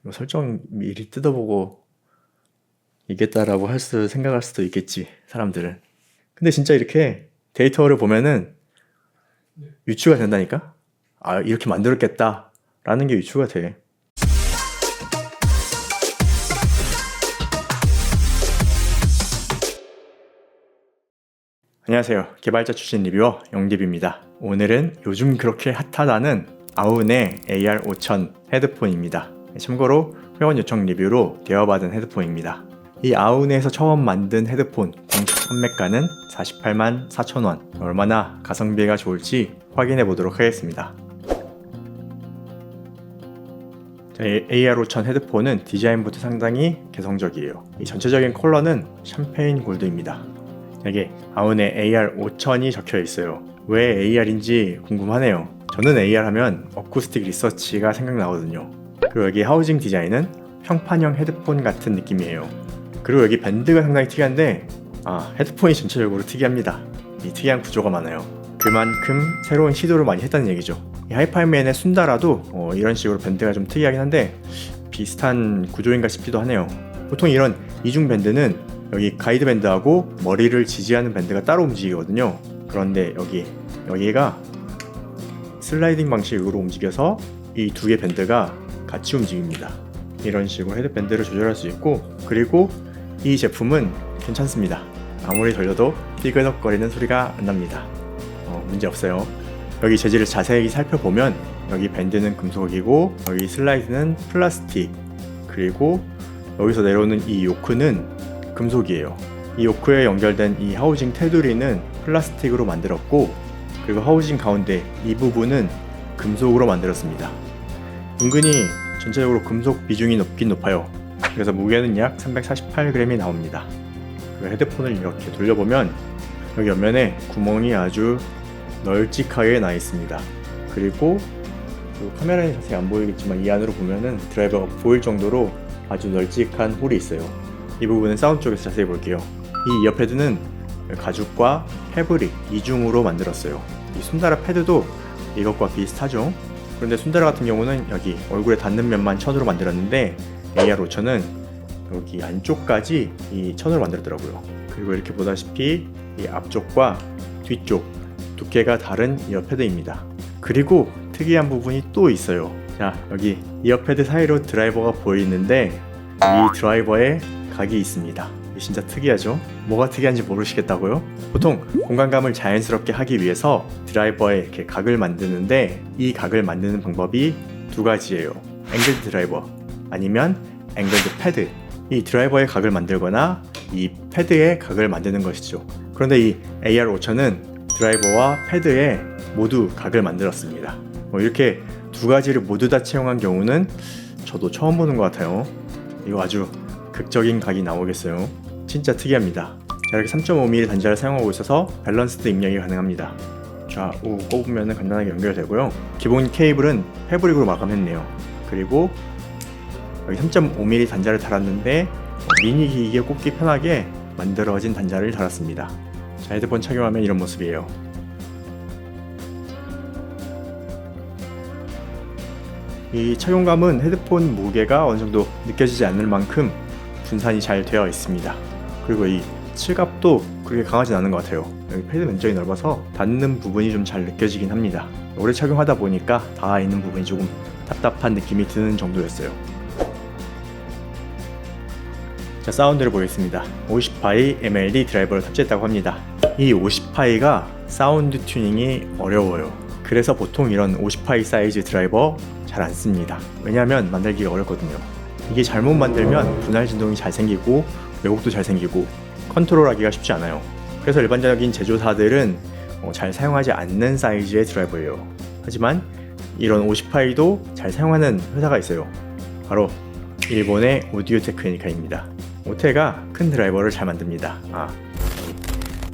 뭐 설정 미리 뜯어보고 이겠다라고 생각할 수도 있겠지, 사람들은. 근데 진짜 이렇게 데이터를 보면은 유추가 된다니까? 아, 이렇게 만들었겠다 라는 게 유추가 돼. 안녕하세요. 개발자 출신 리뷰어 영디비입니다. 오늘은 요즘 그렇게 핫하다는 아운의 AR5000 헤드폰입니다. 참고로 회원 요청 리뷰로 대여받은 헤드폰입니다. 이 아운에서 처음 만든 헤드폰 공식 판매가는 48만 4천원. 얼마나 가성비가 좋을지 확인해 보도록 하겠습니다. AR5000 헤드폰은 디자인부터 상당히 개성적이에요. 이 전체적인 컬러는 샴페인 골드입니다. 여기 아운의 AR5000이 적혀 있어요. 왜 AR인지 궁금하네요. 저는 AR 하면 어쿠스틱 리서치가 생각나거든요. 그리고 여기 하우징 디자인은 평판형 헤드폰 같은 느낌이에요. 그리고 여기 밴드가 상당히 특이한데 헤드폰이 전체적으로 특이합니다. 이 특이한 구조가 많아요. 그만큼 새로운 시도를 많이 했다는 얘기죠. 이 하이파이맨의 순다라도 이런 식으로 밴드가 좀 특이하긴 한데 비슷한 구조인가 싶기도 하네요. 보통 이런 이중 밴드는 여기 가이드 밴드하고 머리를 지지하는 밴드가 따로 움직이거든요. 그런데 여기가 슬라이딩 방식으로 움직여서 이 두 개 밴드가 같이 움직입니다. 이런 식으로 헤드밴드를 조절할 수 있고, 그리고 이 제품은 괜찮습니다. 아무리 돌려도 삐그덕거리는 소리가 안 납니다. 문제 없어요. 여기 재질을 자세히 살펴보면 여기 밴드는 금속이고 여기 슬라이드는 플라스틱, 그리고 여기서 내려오는 이 요크는 금속이에요. 이 요크에 연결된 이 하우징 테두리는 플라스틱으로 만들었고, 그리고 하우징 가운데 이 부분은 금속으로 만들었습니다. 은근히 전체적으로 금속 비중이 높긴 높아요. 그래서 무게는 약 348g이 나옵니다. 그리고 헤드폰을 이렇게 돌려보면 여기 옆면에 구멍이 아주 널찍하게 나 있습니다. 그리고 카메라에 자세히 안 보이겠지만 이 안으로 보면은 드라이버가 보일 정도로 아주 널찍한 홀이 있어요. 이 부분은 사운드 쪽에서 자세히 볼게요. 이 이어 패드는 가죽과 패브릭 이중으로 만들었어요. 이 순다라 패드도 이것과 비슷하죠. 그런데 순다라 같은 경우는 여기 얼굴에 닿는 면만 천으로 만들었는데 AR5000은 여기 안쪽까지 이 천으로 만들었더라고요. 그리고 이렇게 보다시피 이 앞쪽과 뒤쪽 두께가 다른 이어패드입니다. 그리고 특이한 부분이 또 있어요. 자, 여기 이어패드 사이로 드라이버가 보이는데 이 드라이버에 각이 있습니다. 이게 진짜 특이하죠? 뭐가 특이한지 모르시겠다고요? 보통 공간감을 자연스럽게 하기 위해서 드라이버에 이렇게 각을 만드는데 이 각을 만드는 방법이 두 가지예요. 앵글드 드라이버 아니면 앵글드 패드. 이 드라이버의 각을 만들거나 이 패드의 각을 만드는 것이죠. 그런데 이 AR5000은 드라이버와 패드에 모두 각을 만들었습니다. 이렇게 두 가지를 모두 다 채용한 경우는 저도 처음 보는 것 같아요. 이거 아주 극적인 각이 나오겠어요. 진짜 특이합니다. 자, 이렇게 3.5mm 단자를 사용하고 있어서 밸런스드 입력이 가능합니다. 좌우 꼽으면 간단하게 연결되고요. 기본 케이블은 패브릭으로 마감했네요. 그리고 여기 3.5mm 단자를 달았는데 미니 기기에 꽂기 편하게 만들어진 단자를 달았습니다. 자, 헤드폰 착용하면 이런 모습이에요. 이 착용감은 헤드폰 무게가 어느 정도 느껴지지 않을 만큼 분산이 잘 되어 있습니다. 그리고 이 칠갑도 그렇게 강하진 않은 것 같아요. 여기 패드 면적이 넓어서 닿는 부분이 좀 잘 느껴지긴 합니다. 오래 착용하다 보니까 닿아 있는 부분이 조금 답답한 느낌이 드는 정도였어요. 자, 사운드를 보겠습니다. 50파이 MLD 드라이버를 탑재했다고 합니다. 이 50파이가 사운드 튜닝이 어려워요. 그래서 보통 이런 50파이 사이즈 드라이버 잘 안 씁니다. 왜냐하면 만들기가 어렵거든요. 이게 잘못 만들면 분할 진동이 잘 생기고 왜곡도 잘 생기고 컨트롤하기가 쉽지 않아요. 그래서 일반적인 제조사들은 잘 사용하지 않는 사이즈의 드라이버예요. 하지만 이런 50파이도 잘 사용하는 회사가 있어요. 바로 일본의 오디오 테크니카입니다. 오테가 큰 드라이버를 잘 만듭니다.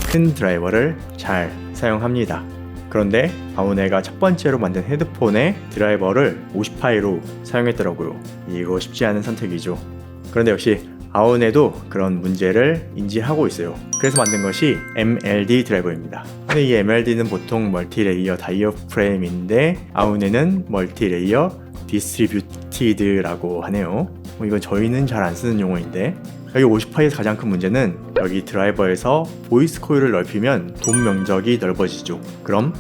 큰 드라이버를 잘 사용합니다. 그런데 아운에가 첫 번째로 만든 헤드폰의 드라이버를 50파이로 사용했더라고요. 이거 쉽지 않은 선택이죠. 그런데 역시 아운에도 그런 문제를 인지하고 있어요. 그래서 만든 것이 MLD 드라이버입니다. 근데 이 MLD는 보통 멀티레이어 다이어프레임인데 아운에는 멀티레이어 디스트리뷰트 멀티드라고 하네요. 이건 저희는 잘 안 쓰는 용어인데, 여기 50파이에서 가장 큰 문제는 여기 드라이버에서 보이스 코일을 넓히면 돔 면적이 넓어지죠. 그럼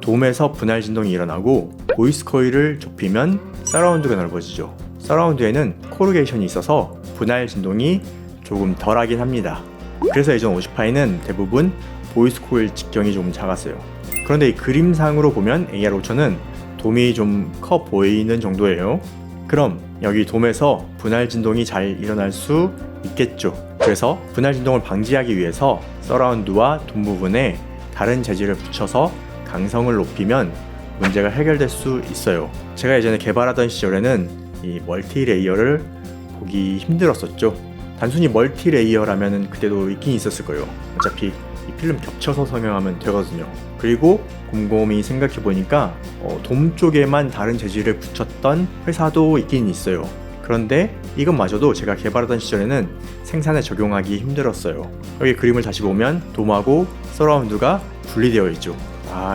돔에서 분할 진동이 일어나고 보이스 코일을 좁히면 서라운드가 넓어지죠. 서라운드에는 코르게이션이 있어서 분할 진동이 조금 덜하긴 합니다. 그래서 예전 50파이는 대부분 보이스 코일 직경이 조금 작았어요. 그런데 이 그림상으로 보면 AR5000은 돔이 좀 커 보이는 정도예요. 그럼 여기 돔에서 분할 진동이 잘 일어날 수 있겠죠. 그래서 분할 진동을 방지하기 위해서 서라운드와 돔 부분에 다른 재질을 붙여서 강성을 높이면 문제가 해결될 수 있어요. 제가 예전에 개발하던 시절에는 이 멀티 레이어를 보기 힘들었었죠. 단순히 멀티 레이어라면 그때도 있긴 있었을 거예요. 어차피 이 필름 겹쳐서 성형하면 되거든요. 그리고 곰곰이 생각해보니까 돔 쪽에만 다른 재질을 붙였던 회사도 있긴 있어요. 그런데 이것마저도 제가 개발하던 시절에는 생산에 적용하기 힘들었어요. 여기 그림을 다시 보면 돔하고 서라운드가 분리되어 있죠.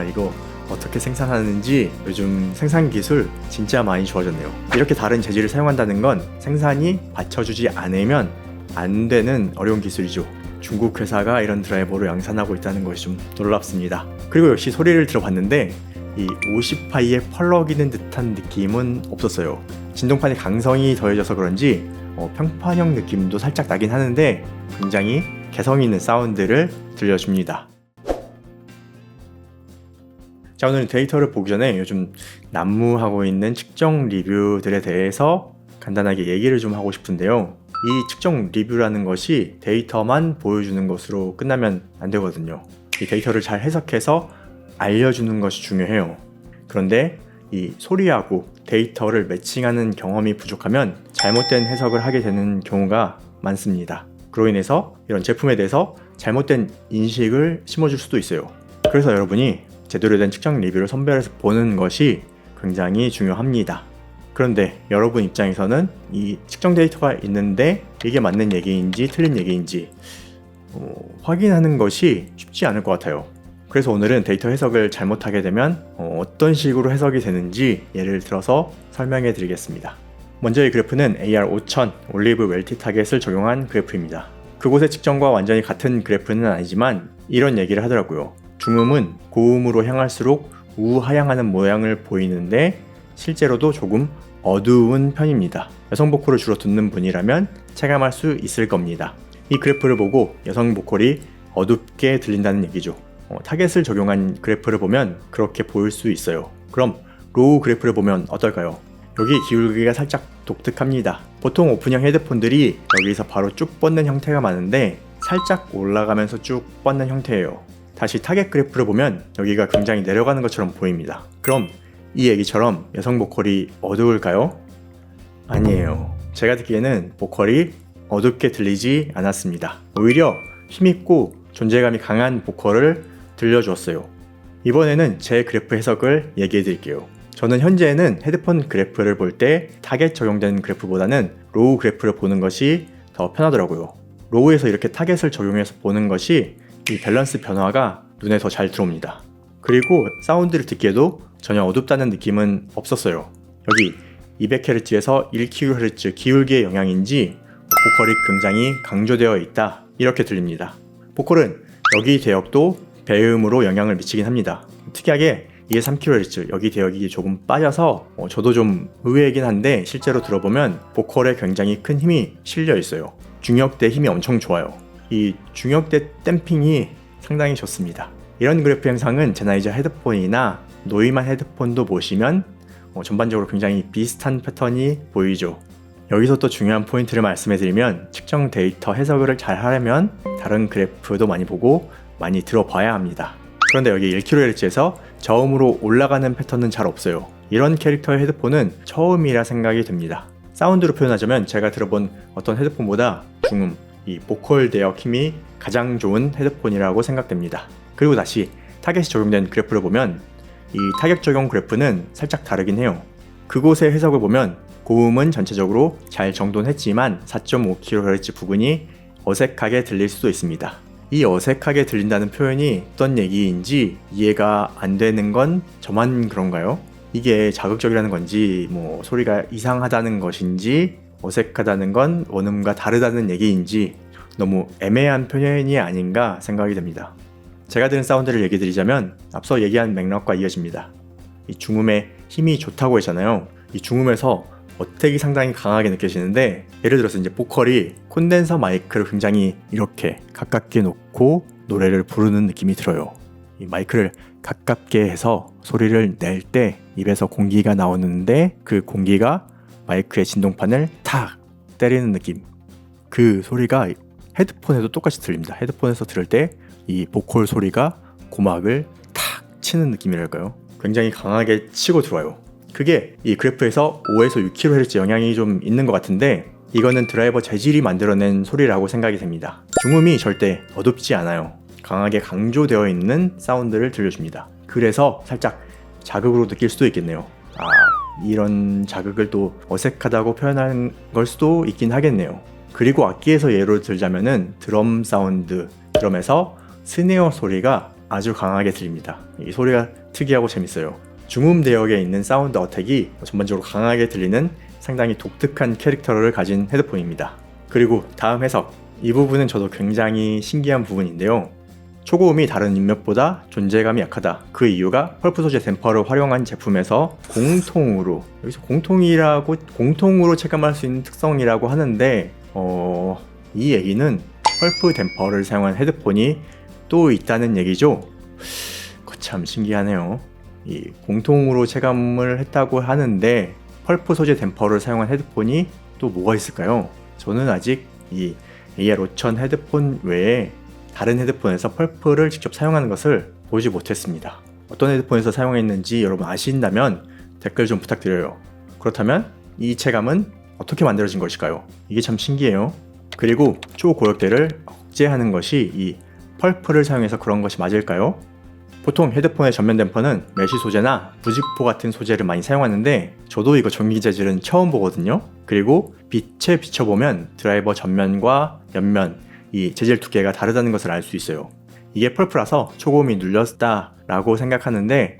이거 어떻게 생산하는지 요즘 생산 기술 진짜 많이 좋아졌네요. 이렇게 다른 재질을 사용한다는 건 생산이 받쳐주지 않으면 안 되는 어려운 기술이죠. 중국 회사가 이런 드라이버로 양산하고 있다는 것이 좀 놀랍습니다. 그리고 역시 소리를 들어봤는데 이 50파이에 펄럭이는 듯한 느낌은 없었어요. 진동판의 강성이 더해져서 그런지 평판형 느낌도 살짝 나긴 하는데 굉장히 개성 있는 사운드를 들려줍니다. 자, 오늘 데이터를 보기 전에 요즘 난무하고 있는 측정 리뷰들에 대해서 간단하게 얘기를 좀 하고 싶은데요. 이 측정 리뷰라는 것이 데이터만 보여주는 것으로 끝나면 안 되거든요. 이 데이터를 잘 해석해서 알려주는 것이 중요해요. 그런데 이 소리하고 데이터를 매칭하는 경험이 부족하면 잘못된 해석을 하게 되는 경우가 많습니다. 그로 인해서 이런 제품에 대해서 잘못된 인식을 심어줄 수도 있어요. 그래서 여러분이 제대로 된 측정 리뷰를 선별해서 보는 것이 굉장히 중요합니다. 그런데 여러분 입장에서는 이 측정 데이터가 있는데 이게 맞는 얘기인지 틀린 얘기인지 확인하는 것이 쉽지 않을 것 같아요. 그래서 오늘은 데이터 해석을 잘못하게 되면 어떤 식으로 해석이 되는지 예를 들어서 설명해 드리겠습니다. 먼저 이 그래프는 AR5000 올리브 웰티 타겟을 적용한 그래프입니다. 그곳의 측정과 완전히 같은 그래프는 아니지만 이런 얘기를 하더라고요. 중음은 고음으로 향할수록 우하향하는 모양을 보이는데 실제로도 조금 어두운 편입니다. 여성 보컬을 주로 듣는 분이라면 체감할 수 있을 겁니다. 이 그래프를 보고 여성 보컬이 어둡게 들린다는 얘기죠. 타겟을 적용한 그래프를 보면 그렇게 보일 수 있어요. 그럼 로우 그래프를 보면 어떨까요? 여기 기울기가 살짝 독특합니다. 보통 오픈형 헤드폰들이 여기서 바로 쭉 뻗는 형태가 많은데 살짝 올라가면서 쭉 뻗는 형태예요. 다시 타겟 그래프를 보면 여기가 굉장히 내려가는 것처럼 보입니다. 그럼 이 얘기처럼 여성 보컬이 어두울까요? 아니에요. 제가 듣기에는 보컬이 어둡게 들리지 않았습니다. 오히려 힘있고 존재감이 강한 보컬을 들려주었어요. 이번에는 제 그래프 해석을 얘기해 드릴게요. 저는 현재는 헤드폰 그래프를 볼 때 타겟 적용된 그래프보다는 로우 그래프를 보는 것이 더 편하더라고요. 로우에서 이렇게 타겟을 적용해서 보는 것이 이 밸런스 변화가 눈에 더 잘 들어옵니다. 그리고 사운드를 듣기에도 전혀 어둡다는 느낌은 없었어요. 여기 200Hz에서 1kHz 기울기의 영향인지 보컬이 굉장히 강조되어 있다 이렇게 들립니다. 보컬은 여기 대역도 배음으로 영향을 미치긴 합니다. 특이하게 이게 3kHz 여기 대역이 조금 빠져서 저도 좀 의외이긴 한데 실제로 들어보면 보컬에 굉장히 큰 힘이 실려 있어요. 중역대 힘이 엄청 좋아요. 이 중역대 댐핑이 상당히 좋습니다. 이런 그래프 형상은 제나이저 헤드폰이나 노이만 헤드폰도 보시면 전반적으로 굉장히 비슷한 패턴이 보이죠. 여기서 또 중요한 포인트를 말씀해드리면 측정 데이터 해석을 잘 하려면 다른 그래프도 많이 보고 많이 들어봐야 합니다. 그런데 여기 1kHz에서 저음으로 올라가는 패턴은 잘 없어요. 이런 캐릭터의 헤드폰은 처음이라 생각이 됩니다. 사운드로 표현하자면 제가 들어본 어떤 헤드폰보다 중음, 이 보컬 대역 힘이 가장 좋은 헤드폰이라고 생각됩니다. 그리고 다시 타겟이 적용된 그래프를 보면 이 타겟 적용 그래프는 살짝 다르긴 해요. 그곳의 해석을 보면 고음은 전체적으로 잘 정돈했지만 4.5kHz 부분이 어색하게 들릴 수도 있습니다. 이 어색하게 들린다는 표현이 어떤 얘기인지 이해가 안 되는 건 저만 그런가요? 이게 자극적이라는 건지 뭐 소리가 이상하다는 것인지 어색하다는 건 원음과 다르다는 얘기인지 너무 애매한 표현이 아닌가 생각이 됩니다. 제가 들은 사운드를 얘기 드리자면 앞서 얘기한 맥락과 이어집니다. 이 중음의 힘이 좋다고 했잖아요. 이 중음에서 어택이 상당히 강하게 느껴지는데, 예를 들어서 이제 보컬이 콘덴서 마이크를 굉장히 이렇게 가깝게 놓고 노래를 부르는 느낌이 들어요. 이 마이크를 가깝게 해서 소리를 낼 때 입에서 공기가 나오는데 그 공기가 마이크의 진동판을 탁 때리는 느낌. 그 소리가 헤드폰에도 똑같이 들립니다. 헤드폰에서 들을 때 이 보컬 소리가 고막을 탁 치는 느낌이랄까요? 굉장히 강하게 치고 들어와요. 그게 이 그래프에서 5에서 6kHz 영향이 좀 있는 것 같은데, 이거는 드라이버 재질이 만들어낸 소리라고 생각이 됩니다. 중음이 절대 어둡지 않아요. 강하게 강조되어 있는 사운드를 들려줍니다. 그래서 살짝 자극으로 느낄 수도 있겠네요. 이런 자극을 또 어색하다고 표현한 걸 수도 있긴 하겠네요. 그리고 악기에서 예로 들자면은 드럼 사운드, 드럼에서 스네어 소리가 아주 강하게 들립니다. 이 소리가 특이하고 재밌어요. 중음 대역에 있는 사운드 어택이 전반적으로 강하게 들리는 상당히 독특한 캐릭터를 가진 헤드폰입니다. 그리고 다음 해석, 이 부분은 저도 굉장히 신기한 부분인데요. 초고음이 다른 인몇보다 존재감이 약하다. 그 이유가 펄프 소재 댐퍼를 활용한 제품에서 공통으로, 여기서 공통으로 체감할 수 있는 특성이라고 하는데, 이 얘기는 펄프 댐퍼를 사용한 헤드폰이 또 있다는 얘기죠. 참 신기하네요. 이 공통으로 체감을 했다고 하는데 펄프 소재 댐퍼를 사용한 헤드폰이 또 뭐가 있을까요? 저는 아직 이 AR5000 헤드폰 외에 다른 헤드폰에서 펄프를 직접 사용하는 것을 보지 못했습니다. 어떤 헤드폰에서 사용했는지 여러분 아신다면 댓글 좀 부탁드려요. 그렇다면 이 체감은 어떻게 만들어진 것일까요? 이게 참 신기해요. 그리고 초고역대를 억제하는 것이 이 펄프를 사용해서 그런 것이 맞을까요? 보통 헤드폰의 전면 댐퍼는 메쉬 소재나 부직포 같은 소재를 많이 사용하는데 저도 이거 전기 재질은 처음 보거든요. 그리고 빛에 비춰보면 드라이버 전면과 옆면 이 재질 두께가 다르다는 것을 알 수 있어요. 이게 펄프라서 초고음이 눌렸다 라고 생각하는데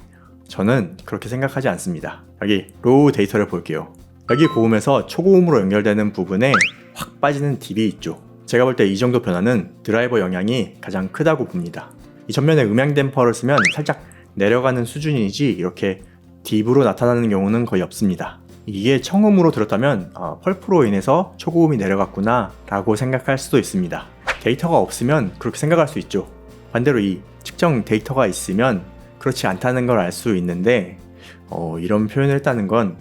저는 그렇게 생각하지 않습니다. 여기 로우 데이터를 볼게요. 여기 고음에서 초고음으로 연결되는 부분에 확 빠지는 딥이 있죠. 제가 볼 때 이 정도 변화는 드라이버 영향이 가장 크다고 봅니다. 이 전면에 음향 댐퍼를 쓰면 살짝 내려가는 수준이지 이렇게 딥으로 나타나는 경우는 거의 없습니다. 이게 청음으로 들었다면 펄프로 인해서 초고음이 내려갔구나 라고 생각할 수도 있습니다. 데이터가 없으면 그렇게 생각할 수 있죠. 반대로 이 측정 데이터가 있으면 그렇지 않다는 걸 알 수 있는데 이런 표현을 했다는 건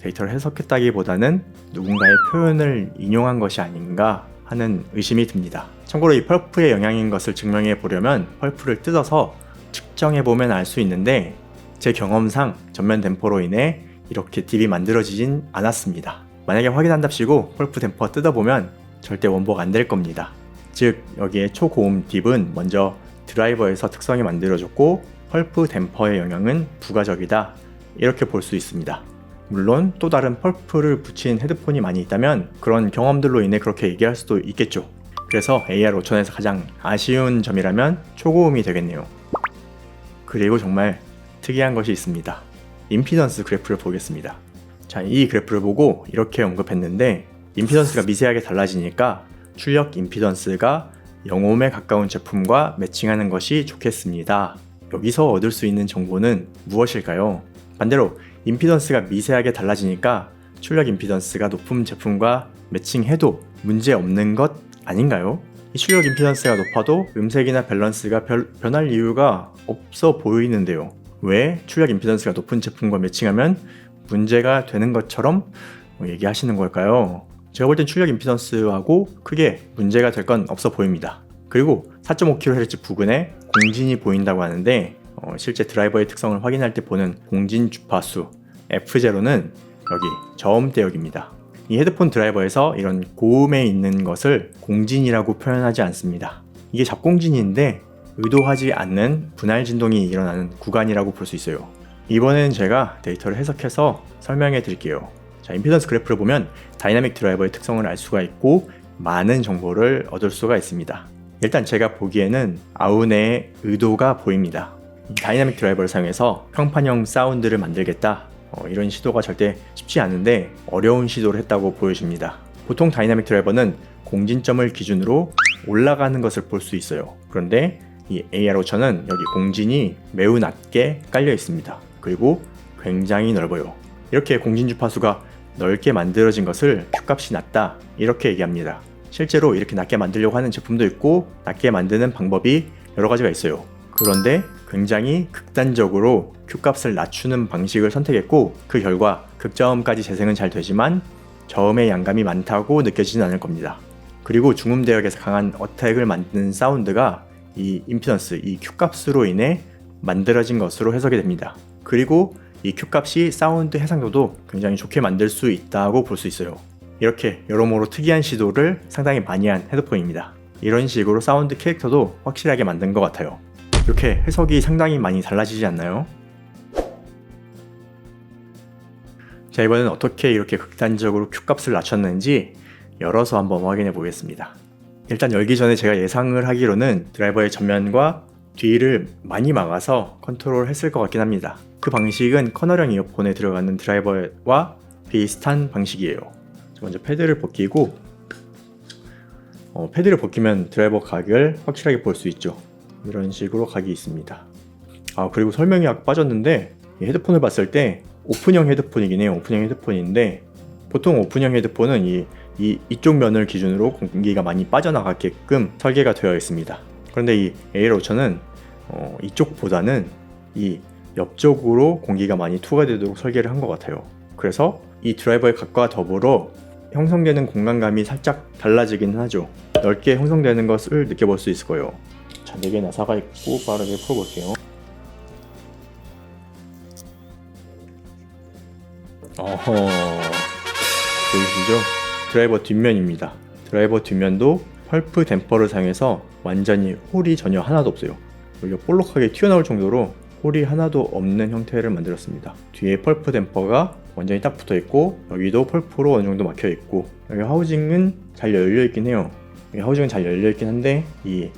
데이터를 해석했다기보다는 누군가의 표현을 인용한 것이 아닌가 하는 의심이 듭니다. 참고로 이 펄프의 영향인 것을 증명해 보려면 펄프를 뜯어서 측정해 보면 알 수 있는데 제 경험상 전면 댐퍼로 인해 이렇게 딥이 만들어지진 않았습니다. 만약에 확인한답시고 펄프 댐퍼 뜯어보면 절대 원복 안 될 겁니다. 즉 여기에 초고음 딥은 먼저 드라이버에서 특성이 만들어졌고 펄프 댐퍼의 영향은 부가적이다, 이렇게 볼 수 있습니다. 물론 또 다른 펄프를 붙인 헤드폰이 많이 있다면 그런 경험들로 인해 그렇게 얘기할 수도 있겠죠. 그래서 AR5000에서 가장 아쉬운 점이라면 초고음이 되겠네요. 그리고 정말 특이한 것이 있습니다. 임피던스 그래프를 보겠습니다. 자, 이 그래프를 보고 이렇게 언급했는데 임피던스가 미세하게 달라지니까 출력 임피던스가 0옴에 가까운 제품과 매칭하는 것이 좋겠습니다. 여기서 얻을 수 있는 정보는 무엇일까요? 반대로 임피던스가 미세하게 달라지니까 출력 임피던스가 높은 제품과 매칭해도 문제 없는 것 아닌가요? 이 출력 임피던스가 높아도 음색이나 밸런스가 변할 이유가 없어 보이는데요. 왜 출력 임피던스가 높은 제품과 매칭하면 문제가 되는 것처럼 얘기하시는 걸까요? 제가 볼 땐 출력 임피던스하고 크게 문제가 될 건 없어 보입니다. 그리고 4.5kHz 부근에 공진이 보인다고 하는데 실제 드라이버의 특성을 확인할 때 보는 공진 주파수 F0는 여기 저음대역입니다. 이 헤드폰 드라이버에서 이런 고음에 있는 것을 공진이라고 표현하지 않습니다. 이게 잡공진인데 의도하지 않는 분할 진동이 일어나는 구간이라고 볼 수 있어요. 이번엔 제가 데이터를 해석해서 설명해 드릴게요. 자, 임피던스 그래프를 보면 다이나믹 드라이버의 특성을 알 수가 있고 많은 정보를 얻을 수가 있습니다. 일단 제가 보기에는 아우네의 의도가 보입니다. 이 다이나믹 드라이버를 사용해서 평판형 사운드를 만들겠다, 이런 시도가 절대 쉽지 않은데 어려운 시도를 했다고 보여집니다. 보통 다이나믹 드라이버는 공진점을 기준으로 올라가는 것을 볼 수 있어요. 그런데 이 AR5000은 여기 공진이 매우 낮게 깔려 있습니다. 그리고 굉장히 넓어요. 이렇게 공진 주파수가 넓게 만들어진 것을 Q값이 낮다, 이렇게 얘기합니다. 실제로 이렇게 낮게 만들려고 하는 제품도 있고 낮게 만드는 방법이 여러 가지가 있어요. 그런데 굉장히 극단적으로 Q값을 낮추는 방식을 선택했고, 그 결과 극저음까지 재생은 잘 되지만 저음의 양감이 많다고 느껴지진 않을 겁니다. 그리고 중음 대역에서 강한 어택을 만드는 사운드가 이 임피던스, 이 Q값으로 인해 만들어진 것으로 해석이 됩니다. 그리고 이 Q값이 사운드 해상도도 굉장히 좋게 만들 수 있다고 볼 수 있어요. 이렇게 여러모로 특이한 시도를 상당히 많이 한 헤드폰입니다. 이런 식으로 사운드 캐릭터도 확실하게 만든 것 같아요. 이렇게 해석이 상당히 많이 달라지지 않나요? 자, 이번엔 어떻게 이렇게 극단적으로 Q값을 낮췄는지 열어서 한번 확인해 보겠습니다. 일단 열기 전에 제가 예상을 하기로는 드라이버의 전면과 뒤를 많이 막아서 컨트롤 했을 것 같긴 합니다. 그 방식은 커널형 이어폰에 들어가는 드라이버와 비슷한 방식이에요. 먼저 패드를 벗기고, 패드를 벗기면 드라이버 각을 확실하게 볼 수 있죠. 이런 식으로 각이 있습니다. 그리고 설명이 아까 빠졌는데, 이 헤드폰을 봤을 때 오픈형 헤드폰이긴 해요. 오픈형 헤드폰인데 보통 오픈형 헤드폰은 이쪽 면을 기준으로 공기가 많이 빠져나가게끔 설계가 되어 있습니다. 그런데 이 AR5000은 이쪽보다는 이 옆쪽으로 공기가 많이 투과되도록 설계를 한 것 같아요. 그래서 이 드라이버의 각과 더불어 형성되는 공간감이 살짝 달라지긴 하죠. 넓게 형성되는 것을 느껴볼 수 있을 거예요. 자, 4개 나사가 있고 빠르게 풀어볼게요. 보이시죠? 드라이버 뒷면입니다. 드라이버 뒷면도 펄프 댐퍼를 사용해서 완전히 홀이 전혀 하나도 없어요. 여기가 볼록하게 튀어나올 정도로 홀이 하나도 없는 형태를 만들었습니다. 뒤에 펄프 댐퍼가 완전히 딱 붙어있고, 여기도 펄프로 어느 정도 막혀있고, 여기 하우징은 잘 열려있긴 해요. 여기 하우징은 잘 열려있긴 한데 이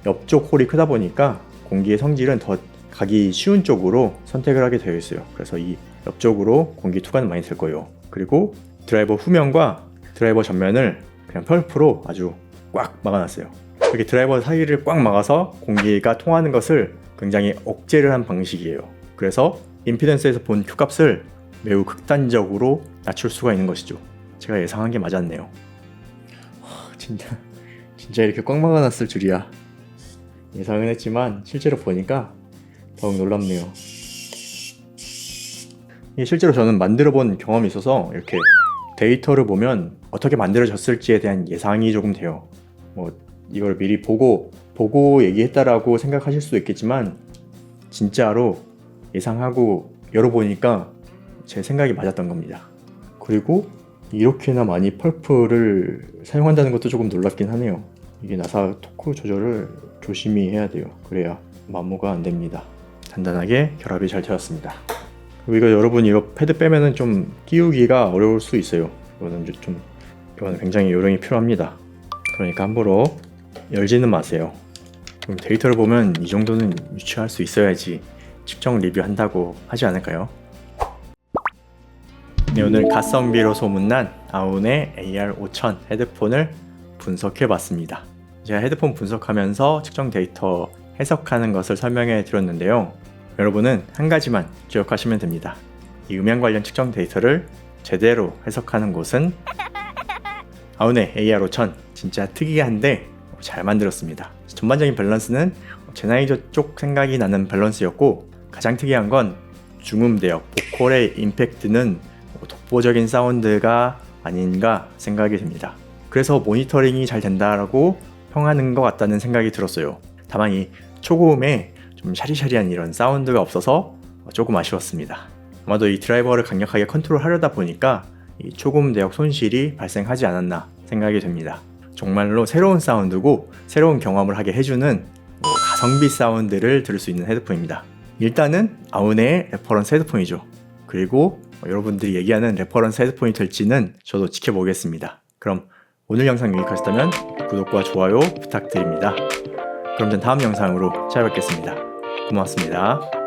옆쪽 홀이 크다 보니까 공기의 성질은 더 가기 쉬운 쪽으로 선택을 하게 되어 있어요. 그래서 이 옆쪽으로 공기 투과는 많이 될 거예요. 그리고 드라이버 후면과 드라이버 전면을 그냥 펄프로 아주 꽉 막아놨어요. 이렇게 드라이버 사이를 꽉 막아서 공기가 통하는 것을 굉장히 억제를 한 방식이에요. 그래서 임피던스에서 본 Q값을 매우 극단적으로 낮출 수가 있는 것이죠. 제가 예상한 게 맞았네요. 진짜 이렇게 꽉 막아놨을 줄이야. 예상은 했지만 실제로 보니까 더욱 놀랍네요. 실제로 저는 만들어 본 경험이 있어서 이렇게 데이터를 보면 어떻게 만들어졌을지에 대한 예상이 조금 돼요. 이걸 미리 보고 얘기했다라고 생각하실 수도 있겠지만 진짜로 예상하고 열어보니까 제 생각이 맞았던 겁니다. 그리고 이렇게나 많이 펄프를 사용한다는 것도 조금 놀랍긴 하네요. 이게 나사 토크 조절을 조심히 해야 돼요. 그래야 마모가 안 됩니다. 단단하게 결합이 잘 되었습니다. 그리고 여러분 이거 패드 빼면은 좀 끼우기가 어려울 수 있어요. 이거는 굉장히 요령이 필요합니다. 그러니까 함부로 열지는 마세요. 그럼 데이터를 보면 이 정도는 유추할 수 있어야지 측정 리뷰한다고 하지 않을까요? 네, 오늘 가성비로 소문난 아운의 AR5000 헤드폰을 분석해봤습니다. 제가 헤드폰 분석하면서 측정 데이터 해석하는 것을 설명해 드렸는데요. 여러분은 한 가지만 기억하시면 됩니다. 이 음향 관련 측정 데이터를 제대로 해석하는 곳은 아운의 AR5000 진짜 특이한데 잘 만들었습니다. 전반적인 밸런스는 제나이저 쪽 생각이 나는 밸런스였고, 가장 특이한 건 중음 대역, 보컬의 임팩트는 독보적인 사운드가 아닌가 생각이 듭니다. 그래서 모니터링이 잘 된다라고 평하는 것 같다는 생각이 들었어요. 다만 이 초고음에 좀 샤리샤리한 이런 사운드가 없어서 조금 아쉬웠습니다. 아마도 이 드라이버를 강력하게 컨트롤하려다 보니까 이 초고음 대역 손실이 발생하지 않았나 생각이 됩니다. 정말로 새로운 사운드고 새로운 경험을 하게 해주는 가성비 사운드를 들을 수 있는 헤드폰입니다. 일단은 아운의 레퍼런스 헤드폰이죠. 그리고 여러분들이 얘기하는 레퍼런스 헤드폰이 될지는 저도 지켜보겠습니다. 그럼 오늘 영상 유익하셨다면 구독과 좋아요 부탁드립니다. 그럼 전 다음 영상으로 찾아뵙겠습니다. 고맙습니다.